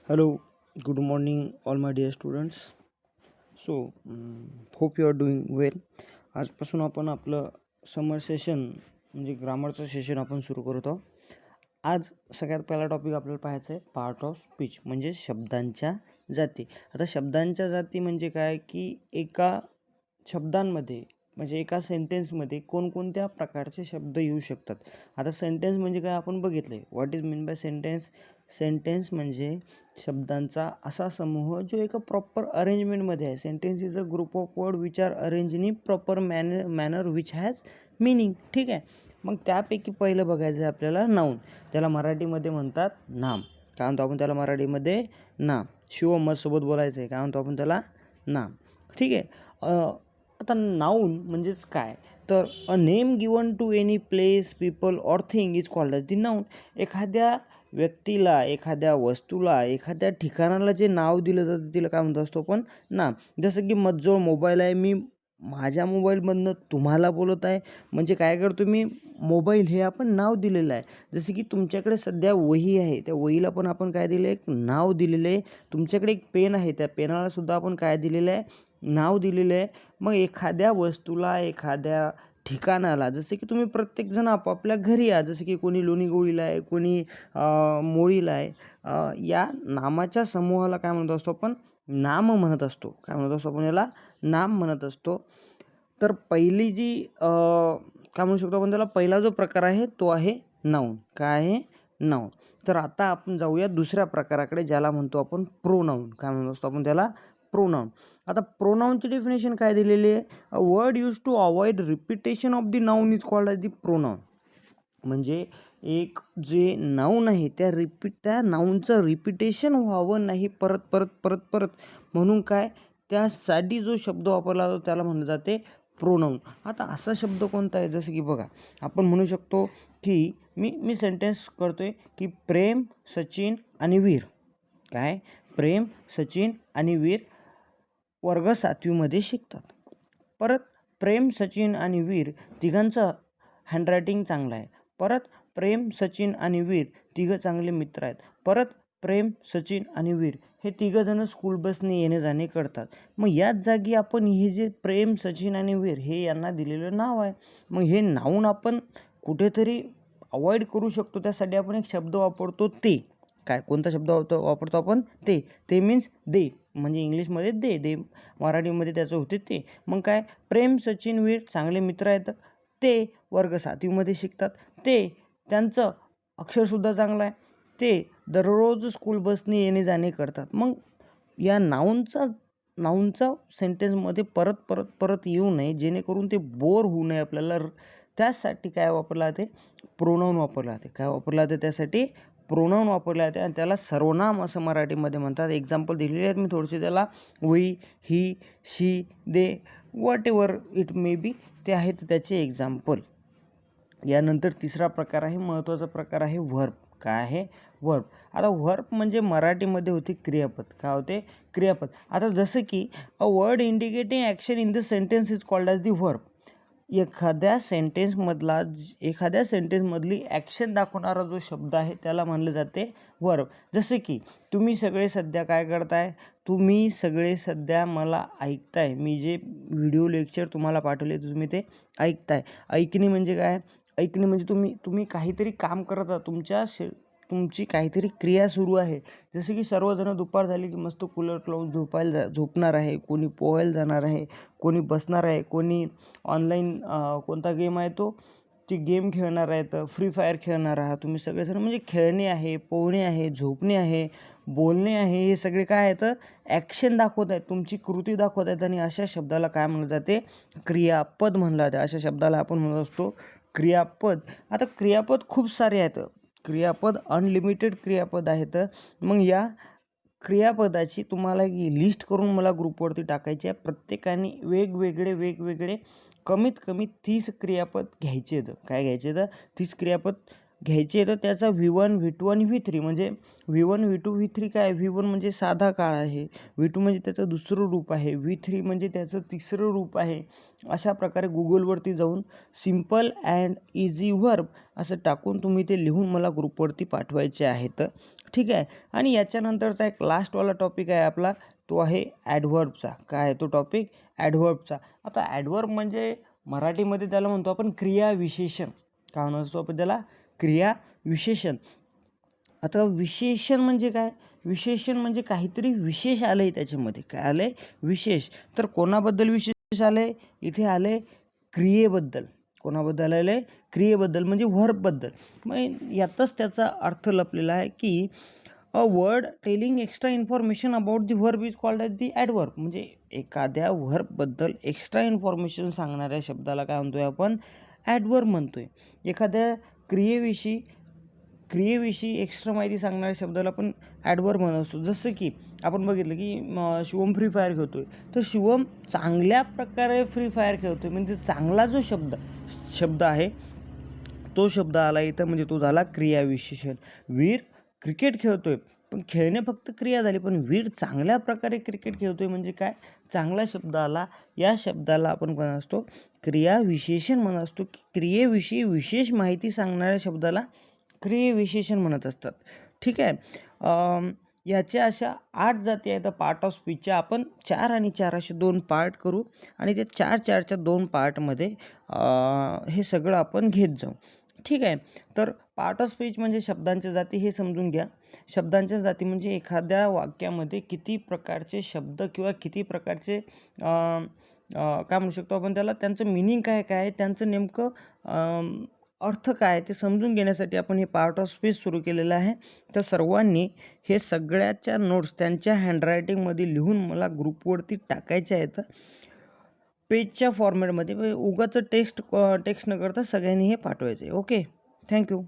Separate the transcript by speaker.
Speaker 1: Hello, good morning, all my dear students. Hope you are doing well. आजपासून आपण आपलं समर session म्हणजे ग्रामरचं session आपण सुरू करत आहोत. आज सगळ्यात पहिला टॉपिक आपल्याला पाहायचा आहे पार्ट ऑफ स्पीच म्हणजे शब्दांच्या जाती. आता शब्दांच्या जाती म्हणजे काय की एका शब्दांमध्ये म्हणजे एका सेंटेन्समध्ये कोणकोणत्या प्रकारचे शब्द येऊ शकतात. आता सेंटेन्स म्हणजे काय आपण बघितलं आहे. What is mean by sentence? Sentence म्हणजे शब्दांचा असा समूह जो एका प्रॉपर अरेंजमेंटमध्ये आहे. Sentence is a group of word which are arrange in proper manner which has meaning. ठीक आहे. मग त्यापैकी पहिलं बघायचं आहे आपल्याला नाऊन. त्याला मराठीमध्ये म्हणतात नाम. काय म्हणतो आपण त्याला मराठीमध्ये? नाम. शिवमसोबत बोलायचं आहे. काय म्हणतो आपण त्याला? नाम. ठीक आहे. आता नाऊन म्हणजेच काय तर a name given to any place people or thing is called as the noun. एखाद्या व्यक्तीला, एखाद्या वस्तूला, एखाद्या ठिकाणाला जे नाव दिलं जातं तिला काय म्हणतो असतो आपण? नाम. जसं की माझजवळ मोबाईल आहे, मी माझ्या मोबाईलमधनं तुम्हाला बोलत आहे म्हणजे काय करतो मी? मोबाईल हे आपण नाव दिलेलं आहे. जसं की तुमच्याकडे सध्या वही आहे, त्या वहीला पण आपण काय दिलं आहे? एक नाव दिलेलं आहे. तुमच्याकडे एक पेन आहे, त्या पेनालासुद्धा आपण काय दिलेलं आहे? नाव दिलेलं आहे. मग एखाद्या वस्तूला, एखाद्या ठिकाणाला जसे की तुम्ही प्रत्येकजण आपापल्या घरी या, जसं की कोणी लोणीगोळीला आहे, कोणी मोळीला आहे. या नामाच्या समूहाला काय म्हणत असतो आपण? नाम म्हणत असतो. काय म्हणत असतो आपण याला? नाम म्हणत असतो. तर पहिली जी काय म्हणू शकतो आपण त्याला? पहिला जो प्रकार आहे तो आहे नाऊन. काय आहे? नाऊन. तर आता आपण जाऊया दुसऱ्या प्रकाराकडे ज्याला म्हणतो आपण प्रोनाऊन. काय म्हणत असतो आपण त्याला? प्रोनाऊन. आता प्रोनाऊनची डेफिनेशन काय दिलेली आहे? A word use to avoid repetition of the noun is called as the pronoun. म्हणजे एक जे नाऊन आहे त्या नाऊनचं रिपिटेशन व्हावं नाही परत म्हणून काय त्यासाठी जो शब्द वापरला जातो त्याला म्हणलं जाते प्रोनाऊन. आता असा शब्द कोणता आहे? जसं की बघा आपण म्हणू शकतो की मी सेंटेन्स करतोय की प्रेम, सचिन आणि वीर. काय? प्रेम, सचिन आणि वीर वर्ग 7वीमध्ये शिकतात. परत प्रेम, सचिन आणि वीर तिघांचं हँडरायटिंग चांगलं आहे. परत प्रेम, सचिन आणि वीर तिघं चांगले मित्र आहेत. परत प्रेम, सचिन आणि वीर हे तिघंजणं स्कूल बसने येणे जाणे करतात. मग याच जागी आपण हे जे प्रेम, सचिन आणि वीर हे यांना दिलेलं नाव आहे. मग हे नाऊन आपण कुठेतरी अवॉइड करू शकतो. त्यासाठी आपण एक शब्द वापरतो ते. काय? कोणता शब्द वापरतो आपण? ते. ते मीन्स दे. म्हणजे इंग्लिशमध्ये दे. मराठीमध्ये त्याचं होते ते. मग काय? प्रेम, सचिन, वीर चांगले मित्र आहेत. ते वर्ग 7वीमध्ये शिकतात. ते त्यांचं अक्षरसुद्धा चांगलं आहे. ते दररोज स्कूल बसने येणे जाणे करतात. मग या नाऊनचा सेंटेन्समध्ये परत येऊ नये जेणेकरून ते बोर होऊ नये आपल्याला. त्यासाठी काय वापरलं जाते? प्रोनाऊन वापरलं जाते. काय वापरलं जाते त्यासाठी? प्रोनाऊन वापरले जाते आणि त्याला सर्वनाम असं मराठीमध्ये म्हणतात. एक्झाम्पल दिलेले आहेत मी थोडेसे त्याला. We, he, she, they, whatever it may be ते आहेत त्याचे एक्झाम्पल. यानंतर तिसरा प्रकार आहे, महत्त्वाचा प्रकार आहे व्हर्ब. काय आहे? व्हर्ब. आता व्हर्ब म्हणजे मराठीमध्ये होते क्रियापद. काय होते? क्रियापद. आता जसं की a word indicating action in the sentence is called as the verb. एखाद्या सेंटेन्समधली ॲक्शन दाखवणारा जो शब्द आहे त्याला म्हणलं जाते व्हर्ब. जसं की तुम्ही सगळे सध्या काय करताय? तुम्ही सगळे सध्या मला ऐकताय. मी जे व्हिडिओ लेक्चर तुम्हाला पाठवले तुम्ही ते ऐकताय. ऐकणे म्हणजे काय? ऐकणे म्हणजे तुम्ही काहीतरी काम करत आहात. तुमची काहीतरी क्रिया सुरू आहे. जसं की सर्वजण दुपार झाली की मस्त कूलर लावून झोपणार आहे. कोणी पोहायला जाणार आहे. कोणी बसणार आहे. कोणी ऑनलाईन कोणता गेम आहे तो ती गेम खेळणार आहेत. फ्री फायर खेळणार आहात तुम्ही सगळेजण. म्हणजे खेळणे आहे, पोहणे आहे, झोपणे आहे, बोलणे आहे, हे सगळे काय आहेत? ॲक्शन दाखवत आहेत. तुमची कृती दाखवत आहेत आणि अशा शब्दाला काय म्हणलं जाते? क्रियापद म्हणलं जाते. अशा शब्दाला आपण म्हणत असतो क्रियापद. आता क्रियापद खूप सारे आहेत. क्रियापद अनलिमिटेड क्रियापद आहेत. मग या क्रियापदाची तुम्हाला लिस्ट करून मला ग्रुपवरती टाकायची आहे. प्रत्येकाने वेगवेगळे कमीत कमी 30 क्रियापद घ्यायचे आहेत. काय घ्यायचे आहेत? 30 क्रियापद घ्यायचे तर त्याचा V1 V2 आणि V3 म्हणजे V1 V2 V3 काय V1 म्हणजे साधा काळ आहे, V2 म्हणजे त्याचं दुसरं रूप आहे, V3 म्हणजे त्याचं तिसरं रूप आहे. अशा प्रकारे गुगलवरती जाऊन सिम्पल अँड इझी व्हर्ब असं टाकून तुम्ही ते लिहून मला ग्रुपवरती पाठवायचे आहेत. ठीक आहे. आणि याच्यानंतरचा एक लास्टवाला टॉपिक आहे आपला, तो आहे ॲडव्हर्बचा. काय आहे तो टॉपिक? ॲडव्हर्बचा. आता ॲडव्हर्ब म्हणजे मराठीमध्ये त्याला म्हणतो आपण क्रियाविशेषण. काय म्हणतो आपण त्याला? क्रियाविशेषण. आता विशेषण म्हणजे काय? विशेषण म्हणजे काहीतरी विशेष आलं आहे त्याच्यामध्ये. काय आलं आहे? विशेष. तर कोणाबद्दल विशेष आलं आहे? इथे आलं आहे क्रियेबद्दल. कोणाबद्दल आलं आहे? क्रियेबद्दल म्हणजे व्हर्बबद्दल. मग यातच त्याचा अर्थ लपलेला आहे की a word telling extra information about the verb is called as the adverb. म्हणजे एखाद्या व्हर्बबद्दल एक्स्ट्रा इन्फॉर्मेशन सांगणाऱ्या शब्दाला काय म्हणतोय आपण? ॲडव्हर्ब म्हणतोय. एखाद्या क्रियेविषयी एक्स्ट्रा माहिती सांगणाऱ्या शब्दाला आपण ॲडव्हर्ब म्हणत असतो. जसं की आपण बघितलं की शिवम फ्री फायर खेळतोय, तर शिवम चांगल्या प्रकारे फ्री फायर खेळतोय म्हणजे चांगला जो शब्द आहे तो शब्द आला इथं, म्हणजे तो झाला क्रियाविशेषण. वीर क्रिकेट खेळतोय, पण खेळणे फक्त क्रिया झाली, पण वीर चांगल्या प्रकारे क्रिकेट खेळतोय म्हणजे काय? चांगला शब्द आला. या शब्दाला आपण म्हणत असतो क्रियाविशेषण म्हणत असतो. क्रियेविषयी विशेष माहिती सांगणाऱ्या शब्दाला क्रियाविशेषण म्हणत असतात. ठीक आहे. याच्या अशा 8 जाती आहेत पार्ट ऑफ स्पीचच्या. आपण 4 आणि 4 असे 2 पार्ट करू आणि त्या 4-4च्या 2 पार्टमध्ये हे सगळं आपण घेत जाऊ. ठीक आहे. तर पार्ट ऑफ स्पीच म्हणजे शब्दांच्या जाती हे समजून घ्या. शब्दांच्या जाती म्हणजे एखाद्या वाक्यामध्ये किती प्रकारचे शब्द किंवा किती प्रकारचे काय म्हणू शकतो आपण त्याला, त्यांचं मीनिंग काय काय आहे, त्यांचं नेमकं अर्थ काय आहे ते समजून घेण्यासाठी आपण हे पार्ट ऑफ स्पीच सुरू केलेलं आहे. तर सर्वांनी हे सगळ्याच्या नोट्स त्यांच्या हँडरायटिंगमध्ये लिहून मला ग्रुपवरती टाकायच्या आहेत. पेजच्या फॉर्मॅटमध्ये. उगाच टेक्स्ट न करता सगळ्यांनी हे पाठवायचं आहे. ओके. थँक्यू.